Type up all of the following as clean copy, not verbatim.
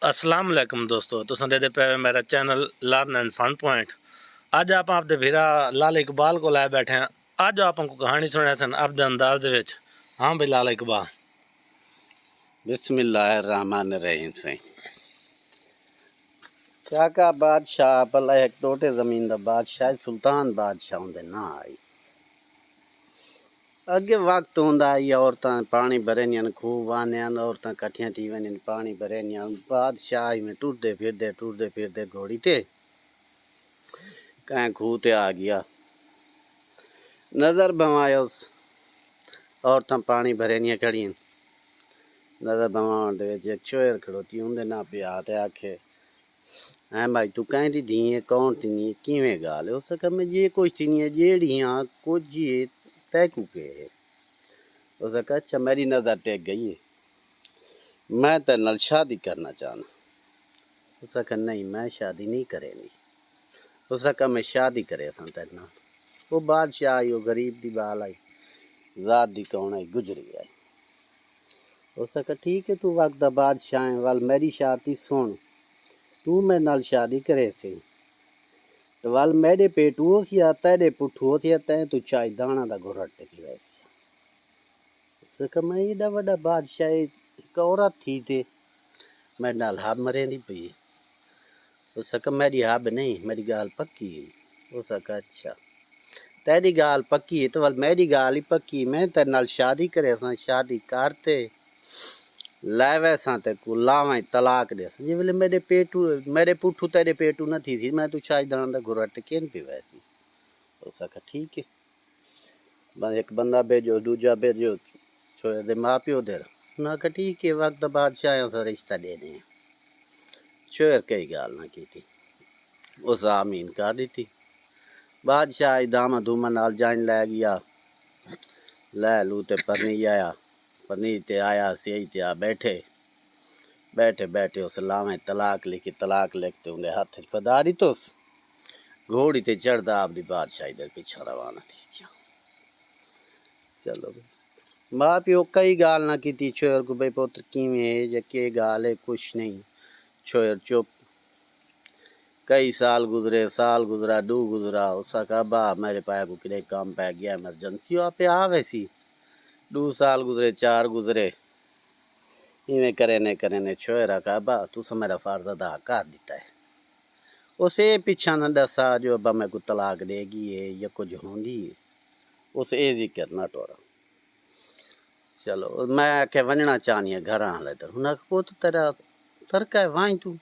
अस्सलाम वालेकुम दोस्तों, तुसां दे पे मेरा channel learn and fun point. अज आप आपदे वीरा लाल इकबाल को लै बैठे हैं। अज आपको कहानी सुना सन आपदे अंदाज दे विच। हाँ भाई लाल इकबाल। बिस्मिल्लाहिर्रहमानिर्रहीम से काका बादशाह भला एक टोटे जमीन दा बादशाह सुल्तान बादशाह होंदे ना आई। अगे वक्त होंदा आई औरतां पानी भरनियां खूह वाहनियां औरतां कट्ठियां थी वञन पानी भरनियां बादशाह में टुरदे फिरदे घोड़ी ते कहीं खूह ते आ गया। नजर भवायो औरतां पानी भरनियां खड़ियां नजर भवाउण दे विच एक चोर खड़ोती होंदे ना पिया ते आखे हैं भाई तू कहीं दी धी है कौन थी नहीं किवें गाल है उस मैं ये कुछ थी नहीं है जेड़ी हाँ कुछ ये तय कू के है। उस अच्छा मेरी नज़र टेक गई है मैं तेरे नाल शादी करना चाहना। उस नहीं मैं शादी नहीं करेंगी। उस मैं शादी करे सन तेरे नाल। वो बादशाह आई वो गरीब दी बाल आई जात दी कौन आई गुजरी आई। उस ठीक है तू वक्त दा बादशाह है वाल मेरी शादी सुन तू मेरे नाल शादी करे सी तो वाल मेरे पेटू हो सी तेरे पुठू हो सी तैं तू चाय दाना दा घुरट ते पी वैसी। उसका मैं एडा वड्डा बादशाह एक औरत थी ते मेरे नाल हाब मरेंदी पई। उसका मेरी हाब नहीं मेरी गाल पक्की है। उसका अच्छा तेरी गाल पक्की है तो वाल मेरी गाल ही पक्की मैं तेरे नाल शादी करे सा शादी करते लावे सा ते को लावे तलाक दे जे वेले मेरे पुठू तेरे पेटू न थी मैं तू चाय दाना दा घुरट केन पी वैसी। उसका ठीक है एक बंदा भेजो दूजा भेजो छोरे दे माँ प्यो दे ना का ठीक है वक्त बादशाह से रिश्ता देने हैं। छोर कई गाल ना की थी उस आमीन कर दी थी। बादशाह दामा धूमा नाल जान लै गया लै लू ते परनी आया परनी ते आया सही ते आ बैठे उस लावे तलाक लिखते उनके हाथ पधारी तो घोड़ी ते चढ़दा आपदी बादशाही दे पीछा रवाना थी गया। चलो माँ प्यो कई गाल ना की थी छोर को भाई पुत्र किवें या के गाल है कुछ नहीं। छोर चुप कई साल गुजरा डू गुजरा उसका कहा बा मेरे पाया को किने काम पै गया इमरजेंसी आप आ वैसी 2 साल गुजरे 4 गुजरे इवें करे ने छोरा कहा बा तू मेरा फर्ज अदा कर दिता है। उसे पीछा न दसा जो अब्बा मैं को तलाक देगी है या कुछ होंगी है उस ए जिक्र ना टोरा। चलो मैं आखे वंजना चाहनी है घर हाले तो उन्हें पुत तेरा तर्क है वाई तू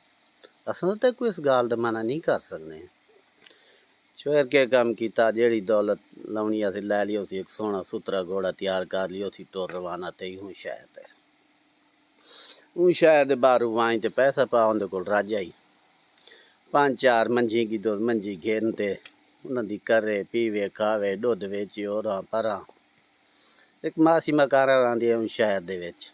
असन तो कोई इस गाल दा मना नहीं कर सकने। छोर के काम किया जेड़ी दौलत लाउनी असी लै लियो सी एक सोहना सुथरा घोड़ा तैयार कर लियो सी टुर रवाना थे हूँ शहर दे बारू वाई ते पैसा पा उनके कोल राजा ही 5-4 मंझी की दो मंझी घेरन ते उन्होंने करे पीवे खावे दुध वेचे और परा एक मासी मकारा रही है शहर दे विच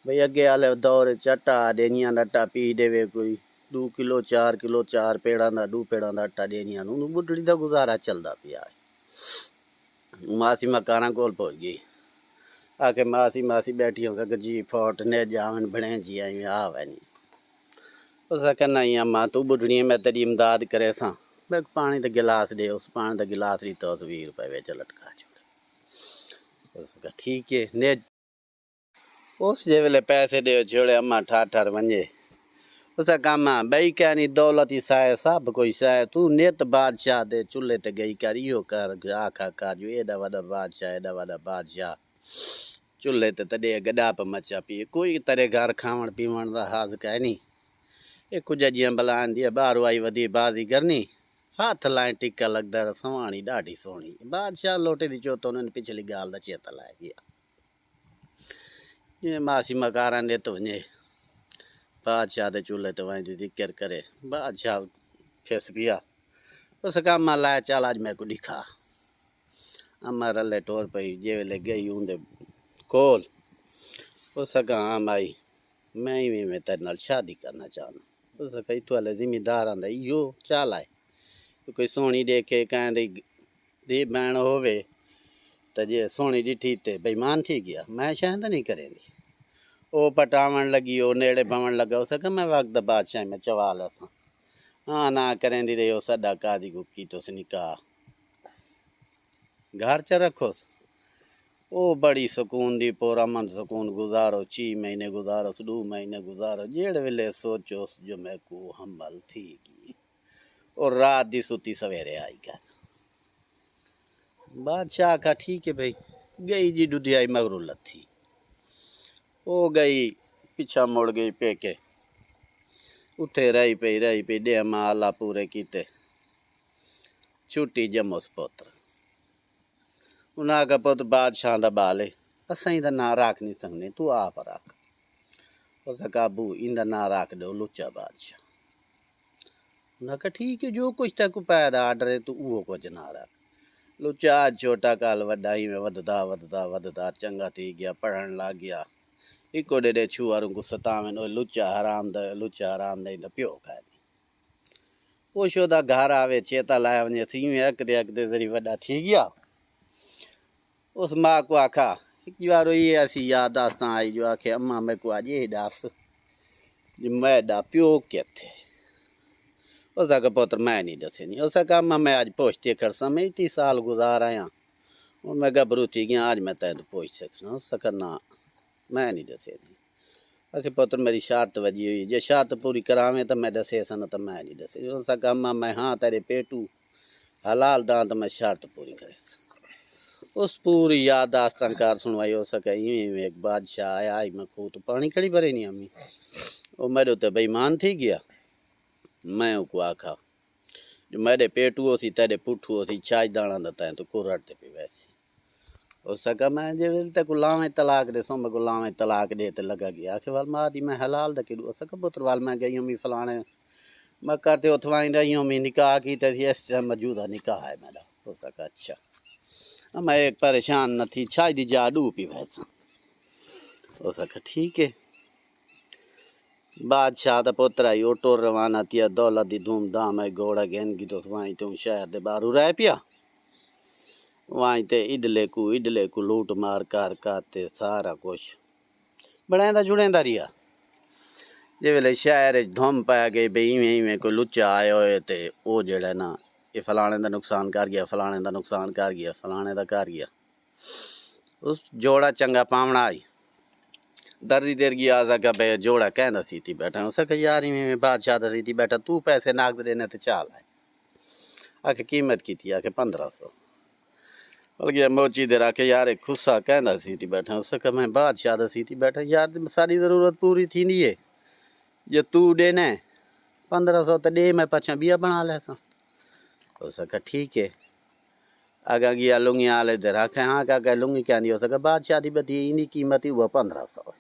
भाई अगे आले दौर चट्टा देनिया आटा पी देवे कोई 2 किलो 4 किलो 4 पेड़ा का 2 पेड़ा का आटा देनिया बुढ़ड़ी का गुजारा चलता पिया। मासी मकाना कोल पहुंच गई आके मासी बैठी हो जी फोट ने जावन बने जी आई आवे नहीं। उस नहीं अम्मा तू बुढ़ड़ी मैं तेरी इमदाद करे सा मैं पानी का गिलास दे उस पानी का गिलास ही तो 20 रुपए बेच लटका छोड़े। उसका ठीक है ने उस जे वेले पैसे दे छोड़े अम्मा ठाठर वंजे उस काम बई क्या नहीं दौलत ही साए सब कोई साए तू नित बादशाह दे चूल्हे ते गई कर इो कर आखा कर जो एडा वड़ा बादशाह चूल्हे ते तॾे गॾा प मचा पी कोई तेरे घर खावण पीवण का हाज काहे नहीं। ये कुछ जियां बलान दी बारू आई वधी बाजी करनी हाथ लाए टिक्का लगदा सवाणी ढाडी सोहनी बादशाह लोटे दी चोत उन्होंने पिछली गाल का चेता ला गया। ये मासी मकारा ने तो वञे बादशाह दे चूल्हे ते वहीं जिक्र करे बादशाह फिस गया उस काम लाया चल आज मैं को दिखा अम्मा रले टोर पई जे वेले गई उनदे कोल उस हाँ माई मैं ही में तेरे नाल शादी करना चाहना। उस कही तू हले जिमीदार आंदा इो चाल आए कोई सोहनी देखे कहें दी बैण होवे तो जे सोहनी डिठी ते बेईमान थी गया मैं शायद नहीं करेंदी। वो पटावन लगी वो नेड़े बवन लगा उस मैं वक्त बादशाह में चवाल असां हाँ ना करेंदी रही हो सदा कादी को की तो निकाह घर च रखोस वो बड़ी सुकून दी पूरा मन सुकून गुजारो 6 महीने गुजारो 2 महीने गुजारो जेड़े वेले सोचोस जो मैं को हमल थी गई और रात दी सुती सवेरे आई गया बादशाह का ठीक है भाई गई जी दुधियाई मगरू लथी वो गई पिछा मुड़ गई पेके उत्थे रही पई डे माला पूरे कीते छुट्टी जमोस पुत्र उन्हें का पुत्र बादशाह दा बाले असाई दा ना रख नहीं सकने तू आप रख उस काबू इंदा ना रख दो लुच्चा बादशाह उन्हें का ठीक है जो कुछ तक पैदा आर्डर है तू वो कुछ ना रख लुच्चा छोटा काल वड्डा ही में वधदा वधदा वधदा चंगा थी गया पढ़न लग गया इको डेडे छुआरों को सतावन लुच्चा हराम दे प्यो खाए पोशो दा घर आवे चेता लाया वने थी अकदे जरी वड्डा थी गया उस माँ को आखा एक बार ये ऐसी यादाश्त आई जो आखे अम्मा मैं को आज ये दास जो मैं दा प्यो के थे उसका पुत्र मैं नहीं दसे नहीं उसका अम्मा मैं आज पोछते कर समय 30 साल गुजार आया और मैं घबरू थी गया आज मैं तैन पोछ सकना उसका ना मैं नहीं दसे नहीं आखे पुत्र मेरी शर्त वजी हुई जे शर्त पूरी करावे तो मैं दसे सन तो मैं नहीं दसे उसका अम्मा मैं हाँ तेरे पेटू हलाल दां तो मैं शर्त पूरी करे उस पूरी याद दास्तानकार सुनवाई हो सके इवें एक बादशाह आया आई मैं खूह तो पानी खड़ी भरे नहीं अम्मी वो मेरे तो बेईमान थी गया मैं को आखा जो मेरे पेटू सी तेरे पुठू सी छाछ दाना दता है तो कुरटते पे वैसे हो सका मैं जे तक गुलाम तलाक दे सो मैं गुलाम तलाक दे ते लगा गया आखे वाल मां दी मैं हलाल द किडू सका पुत्र वाल मैं गई अम्मी फलाने मैं करते उठवाई रही अम्मी निकाह की ते इस मौजूदा निकाह है मेरा हो सका अच्छा मैं एक परेशान न थी छाई दी जाडू पी वैसा हो सका ठीक है बादशाह दा पुत्र आई ऑटो रवाना थिया दौलत दी धूमधाम है घोड़ा गेन की तो वहीं तो शहर दे बारू रह पिया वहीं ते इडले को लूट मार कर करते सारा कुछ बनांदा जुड़ेंदा रिया जे वेले शहर धुम पै गई बई इवें कोई लुच्चा आया होए ते ओ जेड़ा ना ये फलाने का नुकसान कर गया फलाने का नुकसान कर गया फलाने का कर गया उस जोड़ा चंगा पावना आई दर्दी देर की आ सका भाई जोड़ा कहना सी थी बैठा उस यार में बादशाह सी थी बैठा तू पैसे नाक देने तो चाल आए आखे कीमत की थी आखे 1500 और गया मोची देर आखे यार खुस्सा कहना सी थी बैठा उस मैं बादशाह सी थी बैठा यार सारी ज़रूरत पूरी थी नहीं है जे तू देने 1500 तो दे मैं पछा बिया बना लेसा हो सका ठीक है अगर गया लुंगी आले दे रखे हाँ क्या लुंगी क्या नहीं हो सका बादशाह दी बती इन्हीं कीमत ही हुआ 1500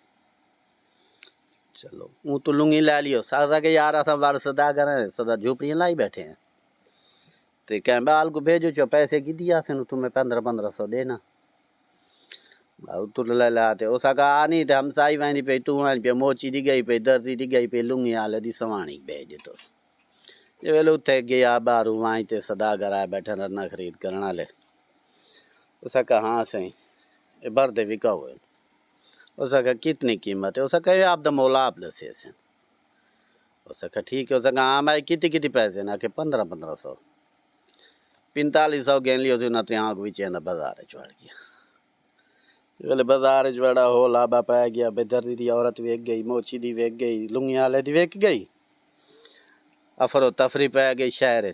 चलो वो तो लुंगी ले लियो सादा के यार असा बार सदा करें सदा झोपड़ियाँ लाई बैठे हैं तो कह बाल को भेजो चो पैसे की दिया से तुम्हें 1500 देना तू ले लाते हो सका आ नहीं थे हम साई वही पे तू वहीं पे मोची दी गई पे दर्दी दी गई पे लुंगी आले दी सवाणी भेज तो जे वेले उत्थे गया बारू वहीं ते सदा कराए बैठे रना खरीद करना ले उसका हाँ सही ये भरते बिका हुए उसका कितनी कीमत है उसका ये आप मौला आप दसे से उसका ठीक है उसका हाँ भाई कितनी पैसे ना के 1500 4500 गेन लियो ना तो भी चेंदा बाजार चढ़ गया वेले बाजार चढ़ा हो लाभा पै गया बेदर्दी दी औरत वेक गई मोची दी वेक गई लुंगी आले दी वेक गई अफरो तफरी पै गई शहर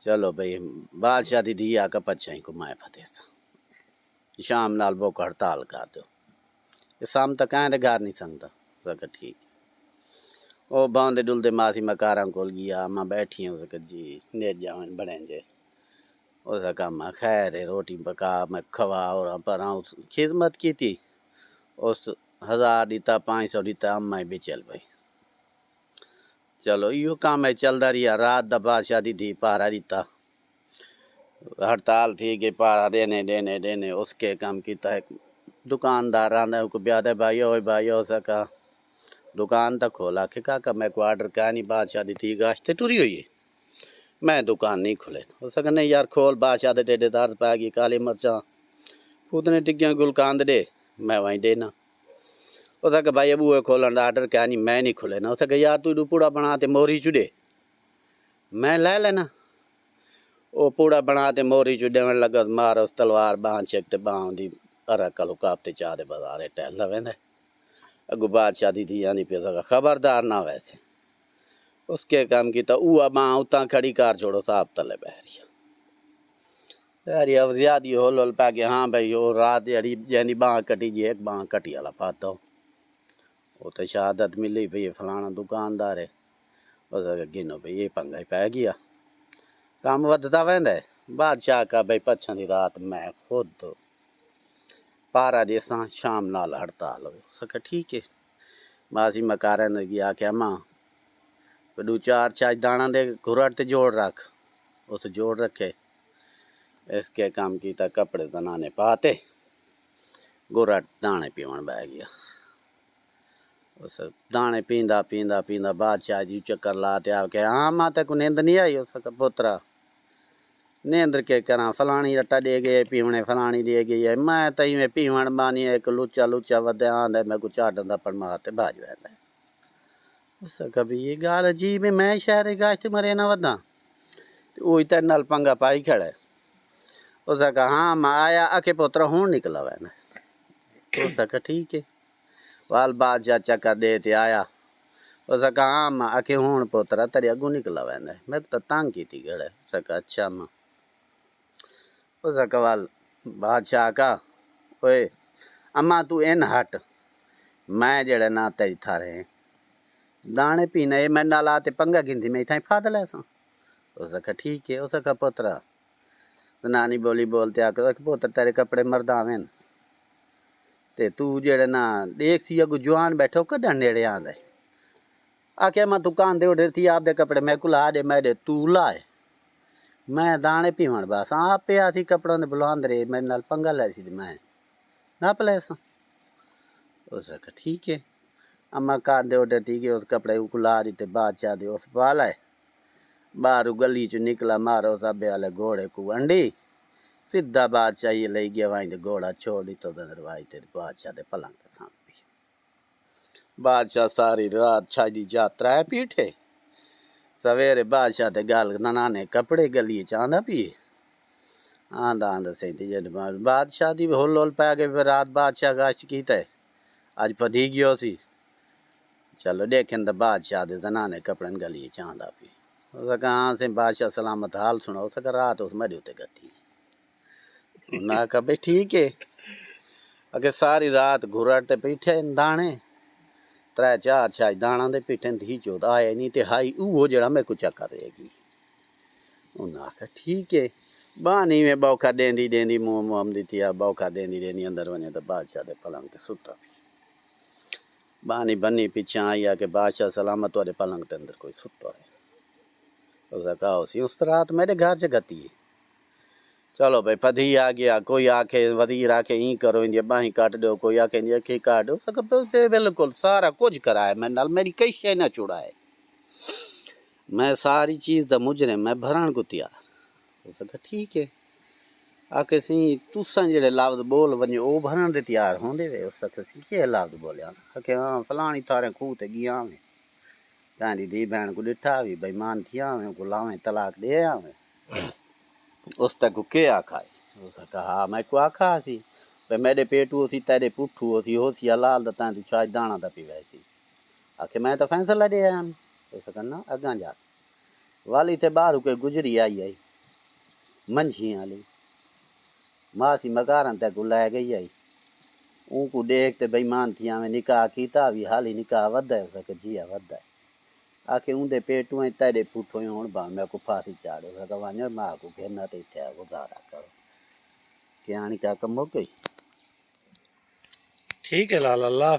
चलो भाई बादशाह दी धी आका पछाई को माए फतेसा शाम नाल बुक हड़ताल कर दो ये शाम तक आए घर नहीं सकता सका ठीक ओ बांधे डुलदे मासी मकारा कोल गया मैं बैठी हूँ सका जी ने जावन बने जे उसका काम खैर है रोटी पका मैं खवा और पर खिदमत की थी उस 1000 दीता 500 दीता अम्मा भी चल भाई चलो यो काम है चलता रहा रात द बादशाह दी थी पारा दीता हड़ताल थी कि पारा देने उसके काम किया दुकानदार आने को ब्यादे भाई हो सका दुकान तक खोला कि काका मैं को ऑर्डर क्या नहीं बादशाह दी थी गाश्ते टुरी हुई है मैं दुकान नहीं खुले हो सका नहीं यार खोल बादशाह दे टेडेदार पा गई काली मिर्चा उतने टिक्कियाँ गुलकांद दे मैं वहीं देना उस भाई अब बूहे खोलन का आर्डर क्या नहीं मैं नहीं खुले ना उस यार तू पूड़ा बना ते मोरी चुडे मैं ले लेना वो पूड़ा बना ते मोरी चुडे लगा मार उस तलवार बांह चेक ते बांह दी अरा कलो कापते चाह दे बाजारे टहल वेंदे अगू बादशाह दी थी नहीं पे सका खबरदार ना वैसे उसके काम की तो ऊआ बांह उता खड़ी कार छोड़ो साहब तले बहरिया यारी अब ज्यादा होल होल पा के हाँ भाई वो रात यारी जैसी बांह कटी जी एक बांह कटी वाला पाता वो तो शहादत मिली भाई फलाना दुकानदार है उस गिनो भाई ये पंगा ही पै गया काम वधदा वेंदा बादशाह का भाई पछां दी रात मैं खुद पारा देसा शाम नाल हड़ताल हो सका ठीक है मासी मकारा ने गया क्या मां दो चार चाय दाना दे घुरट ते जोड़ रख उस जोड़ रखे इसके काम की था कपड़े तनाने पाते घुरट दाने पीवन बह गया उस दाने पींदा पींदा पींदा बादशाह जी चक्कर लाते आके हाँ मां तेको नींद नहीं आई उसका पुत्रा नींद के करा फलानी रट्टा दे गए पीवने फलानी दे गई है मैं तई में पीवन बानी एक लुच्चा लुच्चा वदे आंदे मैं कुछ आडन दा मारते बाज वैंदा उस कभी ये गाल अजीब है मैं शहर गाश्त मरे ना वदा वो तेरे नाल पंगा पाई खड़ा है उसका हाँ मैं आया आके पुत्रा हूँ निकला वैन उसका ठीक है वाल बादशाह चक्कर दे ते आया उसका हाँ मां आके हूँ पुत्रा तेरे अगू निकला वैन मैं तो तंग की थी गड़े उसका अच्छा मां उसका वाल बादशाह का ओए अम्मा तू इन हट मैं जड़े ना तेरी थारे दाने पीने मैं नाला ते पंगा गिनती मैं इतना फाद लैसा उसका ठीक है उसका पुत्रा नानी बोली बोलते आकर पुत्र तेरे कपड़े मरदावेन ते तू जेड़े ना देख सी अगू जवान बैठो कड्डा नेड़े आंदे आखे मैं दुकान दे उधर थी आप दे कपड़े मैं को ला दे मैं दे तू लाए मैं दाने पीवन बस आप पे आसी कपड़ों ने बुलांद रे मेरे नाल पंगा लै सी मैं ना पलेसा उसका ठीक है अम्मा कान दे उधर थी कि उस कपड़े को ला रही ते बादशाह दे उस वाला है बाहर गली चो निकला मारो साबे वाले घोड़े को अंडी सीधा बादशाह ये ले गया वहीं दे घोड़ा छोड़ दी तो दरवाई ते बादशाह दे पलंग ते सामने बादशाह सारी रात छाई यात्रा है पीठे सवेरे बादशाह ते गल नाने कपड़े गली च आंदा पिए आंदा आंदा सही जद बादशाह दी होल होल पै गए रात बादशाह गाश्त कीता है अज पधी गयो सी चलो देखें तो बादशाह दे जनाने कपड़े गली च आंदा पी उसका कहाँ से बादशाह सलामत हाल सुना उसका रात उस मरी उते गती ना कहा भाई ठीक है अगे सारी रात घुरट ते पीठे दाने त्रै चार छाई दाना दे पीठे धी चौथ आए नहीं ते हाई वो जड़ा मैं कुछ कर रहेगी उन्हें आखा ठीक है बानी में बौखा देंदी देंदी मुँह मुँह दी थी बौखा देंदी देंदी अंदर वने तो बादशाह दे पलंग ते सुता पी बानी बनी पीछे आई आके बादशाह सलामत वाले पलंग के अंदर कोई सुता है उसका कहा उसी उस रात मेरे घर से गती है चलो भाई पधी आ गया कोई आखे वजीर आके ई करो इंदिया बाही काट दो कोई आखे इंदिया अखी काट दो उसका बिल्कुल सारा कुछ कराए मैं नाल मेरी कई शे ना छुड़ाए मैं सारी चीज़ दा मुजरिम मैं भरण को तैयार उसका ठीक है आके सी तुसा जेड़े लफ्ज बोल वने ओ भरण दे तैयार होंदे वे उसका सी के लफ्ज बोलिया आके हाँ फलानी थारे खूह ते गया में तांदी दी बहन को डिठा भी बेईमान थिया में को लावे तलाक दे आवे उस तक को के आखा है उसका कहा मैं को आखा सी पे मेरे पेटू सी तेरे पुठू सी हो सी हलाल दा तां चाय दाना दा पी वैसी आखे मैं तो फैसला दे आया उसका ना अगा जा वाली थे बाहर के गुजरी आई मंझी वाली मासी मकारन तक को लै गई आई उनको देख ते बेईमान थिया में निकाह कीता भी हाली निकाह वधा है उसका जिया वधा है आखे उनके पेटू तेरे पुठो हूँ बा मैं को फांसी चाड़ो सका वञो मां को घेरना ते थे गुजारा करो क्या क्या कम हो गई ठीक है लाला अल्लाह